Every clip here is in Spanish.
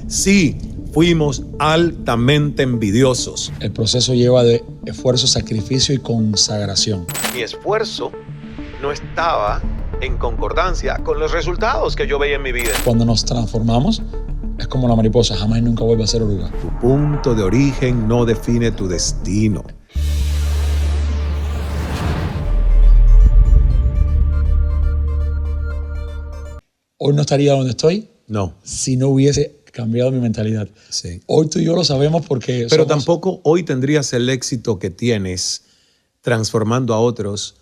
Sí, fuimos altamente envidiosos. El proceso lleva de esfuerzo, sacrificio y consagración. Mi esfuerzo no estaba en concordancia con los resultados que yo veía en mi vida. Cuando nos transformamos, es como la mariposa, jamás y nunca vuelve a ser oruga. Tu punto de origen no define tu destino. Hoy no estaría donde estoy No. si no hubiese cambiado mi mentalidad. Sí. Hoy tú y yo lo sabemos porque Pero tampoco hoy tendrías el éxito que tienes transformando a otros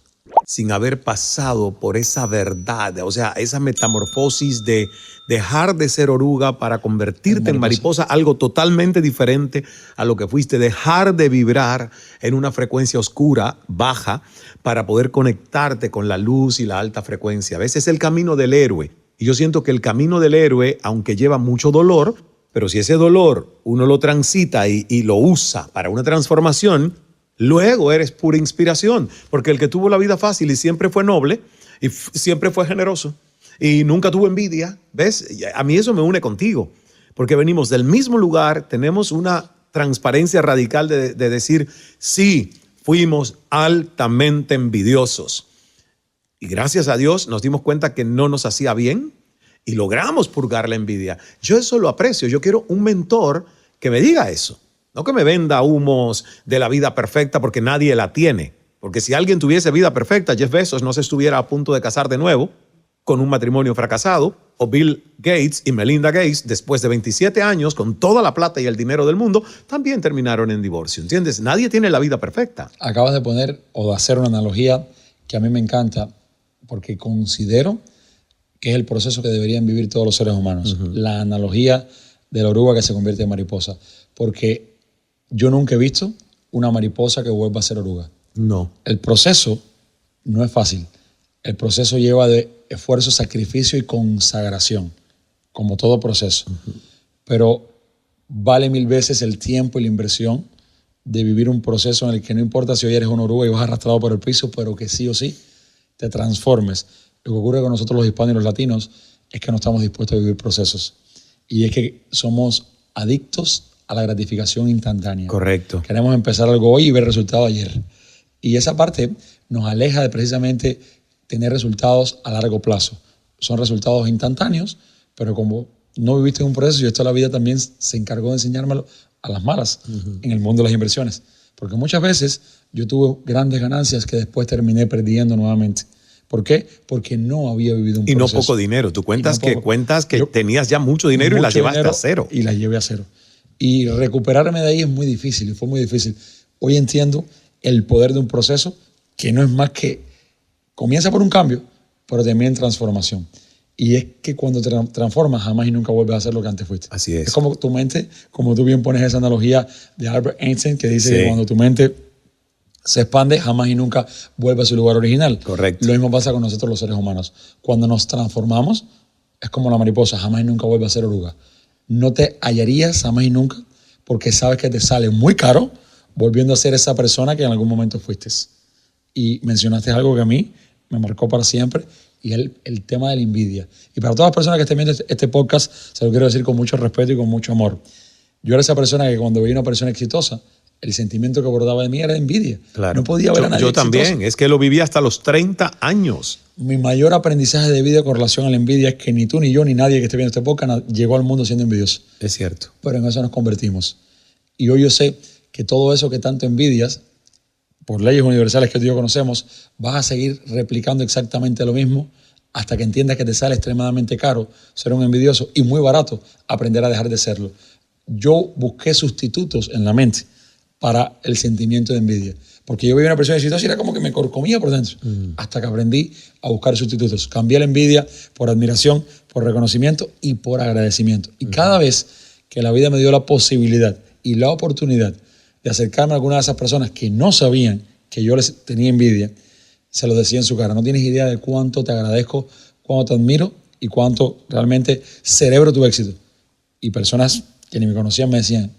sin haber pasado por esa verdad, o sea, esa metamorfosis de dejar de ser oruga para convertirte en mariposa, algo totalmente diferente a lo que fuiste, dejar de vibrar en una frecuencia oscura, baja, para poder conectarte con la luz y la alta frecuencia. A veces es el camino del héroe. Y yo siento que el camino del héroe, aunque lleva mucho dolor, pero si ese dolor uno lo transita y lo usa para una transformación, luego eres pura inspiración, porque el que tuvo la vida fácil y siempre fue noble y siempre fue generoso y nunca tuvo envidia, ¿ves? A mí eso me une contigo, porque venimos del mismo lugar, tenemos una transparencia radical de decir, sí, fuimos altamente envidiosos. Y gracias a Dios nos dimos cuenta que no nos hacía bien y logramos purgar la envidia. Yo eso lo aprecio, yo quiero un mentor que me diga eso. No que me venda humos de la vida perfecta porque nadie la tiene. Porque si alguien tuviese vida perfecta, Jeff Bezos no se estuviera a punto de casar de nuevo con un matrimonio fracasado, o Bill Gates y Melinda Gates, después de 27 años, con toda la plata y el dinero del mundo, también terminaron en divorcio. ¿Entiendes? Nadie tiene la vida perfecta. Acabas de poner o de hacer una analogía que a mí me encanta porque considero que es el proceso que deberían vivir todos los seres humanos. La analogía de la oruga que se convierte en mariposa. Porque yo nunca he visto una mariposa que vuelva a ser oruga. No. El proceso no es fácil. El proceso lleva de esfuerzo, sacrificio y consagración, como todo proceso. Pero vale 1000 veces el tiempo y la inversión de vivir un proceso en el que no importa si hoy eres una oruga y vas arrastrado por el piso, pero que sí o sí te transformes. Lo que ocurre con nosotros los hispanos y los latinos es que no estamos dispuestos a vivir procesos. Y es que somos adictos a la gratificación instantánea. Correcto. Queremos empezar algo hoy y ver resultados ayer. Y esa parte nos aleja de precisamente tener resultados a largo plazo. Son resultados instantáneos, pero como no viviste en un proceso, y esto la vida también se encargó de enseñármelo a las malas en el mundo de las inversiones. Porque muchas veces yo tuve grandes ganancias que después terminé perdiendo nuevamente. ¿Por qué? Porque no había vivido un proceso. Y no poco dinero. Tú cuentas que Yo, tenías ya mucho dinero y las llevaste a cero. Y las llevé a cero. Y recuperarme de ahí es muy difícil, y fue muy difícil. Hoy entiendo el poder de un proceso que no es más que comienza por un cambio, pero también en transformación. Y es que cuando te transformas, jamás y nunca vuelves a ser lo que antes fuiste. Así es. Es como tu mente, como tú bien pones esa analogía de Albert Einstein, que dice que cuando tu mente se expande, jamás y nunca vuelve a su lugar original. Correcto. Lo mismo pasa con nosotros los seres humanos. Cuando nos transformamos, es como la mariposa, jamás y nunca vuelve a ser oruga. No te hallarías jamás y nunca porque sabes que te sale muy caro volviendo a ser esa persona que en algún momento fuiste. Y mencionaste algo que a mí me marcó para siempre y es el tema de la envidia. Y para todas las personas que estén viendo este podcast, se lo quiero decir con mucho respeto y con mucho amor. Yo era esa persona que cuando veía una persona exitosa, el sentimiento que abordaba de mí era envidia. Claro. No podía ver a nadie Yo exitoso. también, es que lo viví hasta los 30 años. Mi mayor aprendizaje de vida con relación a la envidia es que ni tú, ni yo, ni nadie que esté viendo este podcast llegó al mundo siendo envidioso. Es cierto. Pero en eso nos convertimos. Y hoy yo sé que todo eso que tanto envidias, por leyes universales que tú y yo conocemos, vas a seguir replicando exactamente lo mismo hasta que entiendas que te sale extremadamente caro ser un envidioso y muy barato aprender a dejar de serlo. Yo busqué sustitutos en la mente para el sentimiento de envidia. Porque yo veía una persona exitosa y era como que me corcomía por dentro. Hasta que aprendí a buscar sustitutos. Cambié la envidia por admiración, por reconocimiento y por agradecimiento. Y cada vez que la vida me dio la posibilidad y la oportunidad de acercarme a alguna de esas personas que no sabían que yo les tenía envidia, se lo decía en su cara. No tienes idea de cuánto te agradezco, cuánto te admiro y cuánto realmente celebro tu éxito. Y personas que ni me conocían me decían,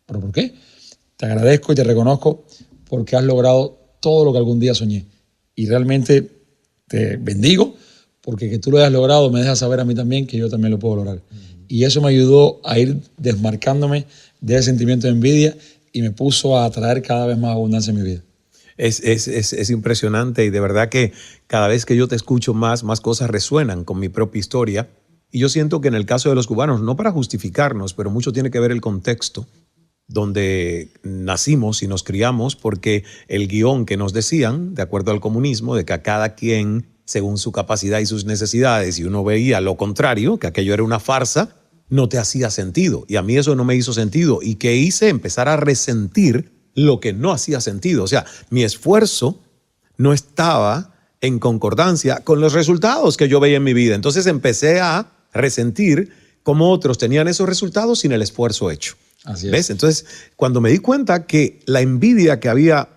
¿pero por qué? Te agradezco y te reconozco porque has logrado todo lo que algún día soñé. Y realmente te bendigo porque que tú lo hayas logrado me deja saber a mí también que yo también lo puedo lograr. Y eso me ayudó a ir desmarcándome de ese sentimiento de envidia y me puso a atraer cada vez más abundancia en mi vida. Es impresionante y de verdad que cada vez que yo te escucho más cosas resuenan con mi propia historia. Y yo siento que en el caso de los cubanos, no para justificarnos, pero mucho tiene que ver el contexto donde nacimos y nos criamos, porque el guión que nos decían, de acuerdo al comunismo, de que a cada quien según su capacidad y sus necesidades, y uno veía lo contrario, que aquello era una farsa, no te hacía sentido. Y a mí eso no me hizo sentido. ¿Y qué hice? Empezar a resentir lo que no hacía sentido. O sea, mi esfuerzo no estaba en concordancia con los resultados que yo veía en mi vida. Entonces empecé a resentir cómo otros tenían esos resultados sin el esfuerzo hecho. Así es. ¿Ves? Entonces, cuando me di cuenta que la envidia que había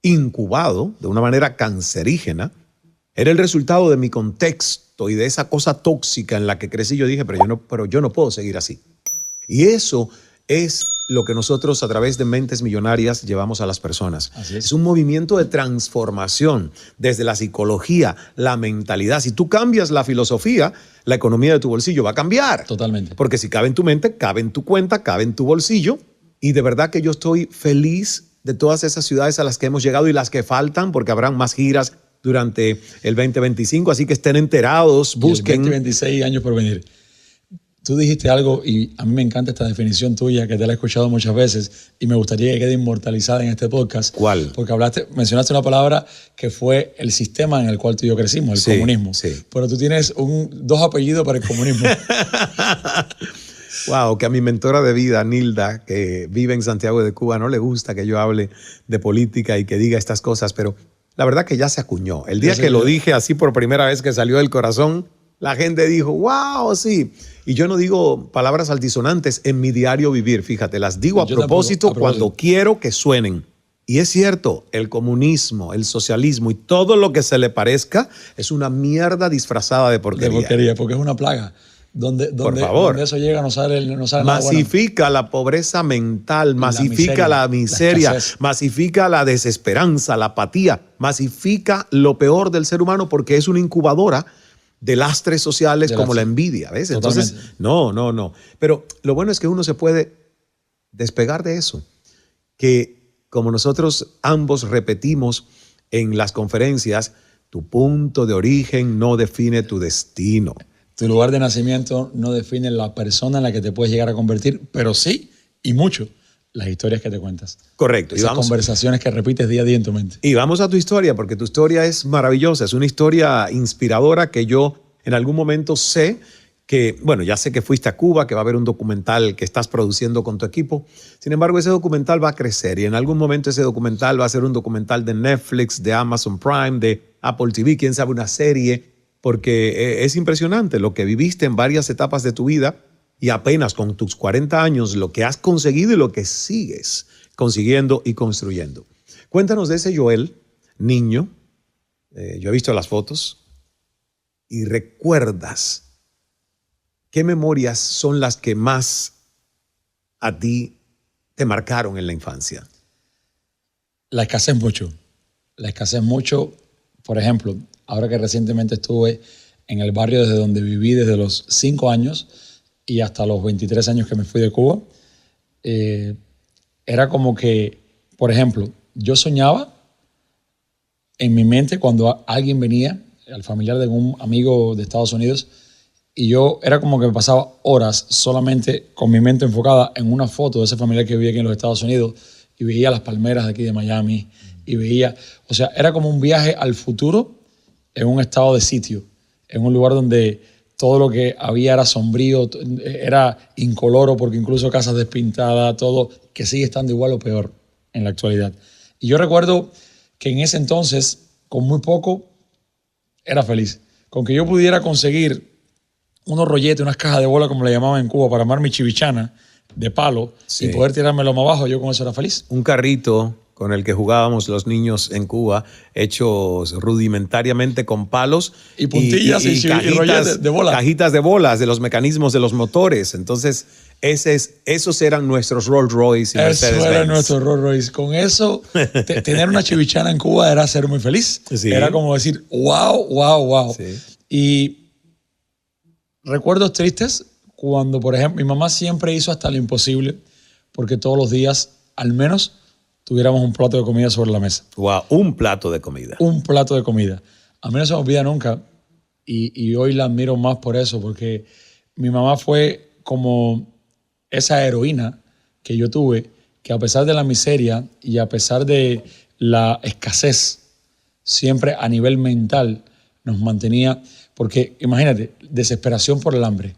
incubado de una manera cancerígena era el resultado de mi contexto y de esa cosa tóxica en la que crecí, yo dije, pero yo no puedo seguir así. Y eso es lo que nosotros a través de Mentes Millonarias llevamos a las personas. Así es. Es un movimiento de transformación desde la psicología, la mentalidad. Si tú cambias la filosofía, la economía de tu bolsillo va a cambiar. Totalmente. Porque si cabe en tu mente, cabe en tu cuenta, cabe en tu bolsillo. Y de verdad que yo estoy feliz de todas esas ciudades a las que hemos llegado y las que faltan, porque habrán más giras durante el 2025, así que estén enterados, busquen. Y el 2026 años por venir. Tú dijiste algo y a mí me encanta esta definición tuya que te la he escuchado muchas veces y me gustaría que quede inmortalizada en este podcast. ¿Cuál? Porque mencionaste una palabra que fue el sistema en el cual tú y yo crecimos, el comunismo. Sí. Pero tú tienes dos apellidos para el comunismo. Wow, que a mi mentora de vida, Nilda, que vive en Santiago de Cuba, no le gusta que yo hable de política y que diga estas cosas, pero la verdad que ya se acuñó. El día que lo dije así por primera vez que salió del corazón, la gente dijo, wow, sí. Y yo no digo palabras altisonantes en mi diario vivir, fíjate, las digo a propósito cuando quiero que suenen. Y es cierto, el comunismo, el socialismo y todo lo que se le parezca es una mierda disfrazada de porquería. De porquería, porque es una plaga. Por favor. Donde eso llega no sale nada masifica la pobreza mental, masifica la miseria, masifica la desesperanza, la apatía, masifica lo peor del ser humano porque es una incubadora de lastres sociales como la envidia, ¿ves? Totalmente. Entonces, no. Pero lo bueno es que uno se puede despegar de eso, que como nosotros ambos repetimos en las conferencias, tu punto de origen no define tu destino. Tu lugar de nacimiento no define la persona en la que te puedes llegar a convertir, pero sí, y mucho, las historias que te cuentas. Correcto. Esas conversaciones que repites día a día en tu mente. Y vamos a tu historia, porque tu historia es maravillosa. Es una historia inspiradora que yo en algún momento sé que, bueno, ya sé que fuiste a Cuba, que va a haber un documental que estás produciendo con tu equipo. Sin embargo, ese documental va a crecer y en algún momento ese documental va a ser un documental de Netflix, de Amazon Prime, de Apple TV, quién sabe, una serie, porque es impresionante lo que viviste en varias etapas de tu vida y apenas con tus 40 años lo que has conseguido y lo que sigues consiguiendo y construyendo. Cuéntanos de ese Joel, niño. Yo he visto las fotos y recuerdas qué memorias son las que más a ti te marcaron en la infancia. La escasez mucho. La escasez mucho, por ejemplo, ahora que recientemente estuve en el barrio desde donde viví desde los 5 años y hasta los 23 años que me fui de Cuba, era como que, por ejemplo, yo soñaba en mi mente cuando alguien venía, al familiar de un amigo de Estados Unidos, y yo era como que me pasaba horas solamente con mi mente enfocada en una foto de ese familiar que vivía aquí en los Estados Unidos y veía las palmeras de aquí de Miami y veía, o sea, era como un viaje al futuro en un estado de sitio, en un lugar donde todo lo que había era sombrío, era incoloro porque incluso casas despintadas, todo, que sigue estando igual o peor en la actualidad. Y yo recuerdo que en ese entonces, con muy poco, era feliz. Con que yo pudiera conseguir unos rolletes, unas cajas de bola, como le llamaban en Cuba, para armar mi chivichana de palo y poder tirármelo más abajo, yo con eso era feliz. Un carrito con el que jugábamos los niños en Cuba, hechos rudimentariamente con palos y puntillas y rolletes de bola. Cajitas de bolas de los mecanismos de los motores. Entonces, esos eran nuestros Rolls Royce y Mercedes-Benz. Eso era nuestro Rolls Royce. Con eso, tener una chivichana en Cuba era ser muy feliz. Sí. Era como decir, wow. Sí. Y recuerdos tristes cuando, por ejemplo, mi mamá siempre hizo hasta lo imposible porque todos los días, al menos, tuviéramos un plato de comida sobre la mesa. Wow, un plato de comida. Un plato de comida. A mí no se me olvida nunca y hoy la admiro más por eso, porque mi mamá fue como esa heroína que yo tuve, que a pesar de la miseria y a pesar de la escasez, siempre a nivel mental nos mantenía, porque imagínate, desesperación por el hambre.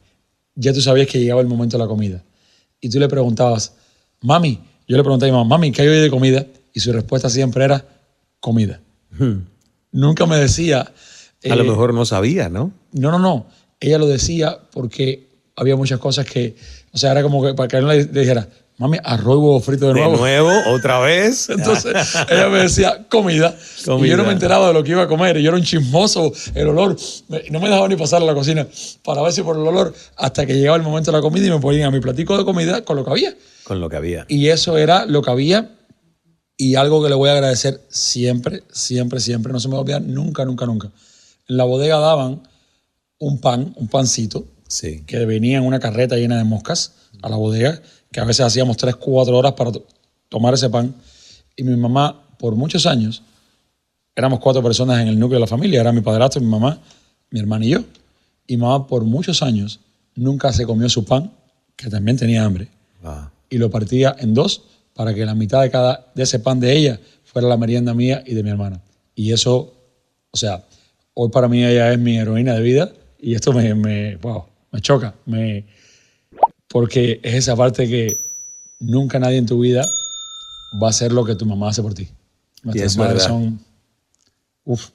Ya tú sabías que llegaba el momento de la comida. Y tú le preguntabas, mami, yo le pregunté a mi mamá, mami, ¿qué hay hoy de comida? Y su respuesta siempre era, comida. Nunca me decía... A lo mejor no sabía, ¿no? No. Ella lo decía porque había muchas cosas que... O sea, era como que para que no le dijera, mami, arroz y huevo frito de nuevo. De nuevo, otra vez. Entonces ella me decía, comida. Y yo no me enteraba de lo que iba a comer. Y yo era un chismoso, el olor. No me dejaba ni pasar a la cocina para ver si por el olor, hasta que llegaba el momento de la comida y me ponían a mi platico de comida con lo que había. Con lo que había. Y eso era lo que había. Y algo que le voy a agradecer siempre, siempre, siempre. No se me va a olvidar nunca. En la bodega daban un pancito, sí, que venía en una carreta llena de moscas a la bodega, que a veces hacíamos 3-4 horas para tomar ese pan. Y mi mamá, por muchos años, éramos 4 personas en el núcleo de la familia, era mi padrastro, mi mamá, mi hermana y yo. Y mamá, por muchos años, nunca se comió su pan, que también tenía hambre, y lo partía en 2 para que la mitad de ese pan de ella fuera la merienda mía y de mi hermana. Y eso, o sea, hoy para mí ella es mi heroína de vida y esto me choca, porque es esa parte que nunca nadie en tu vida va a hacer lo que tu mamá hace por ti. Nuestras madres son... Uf.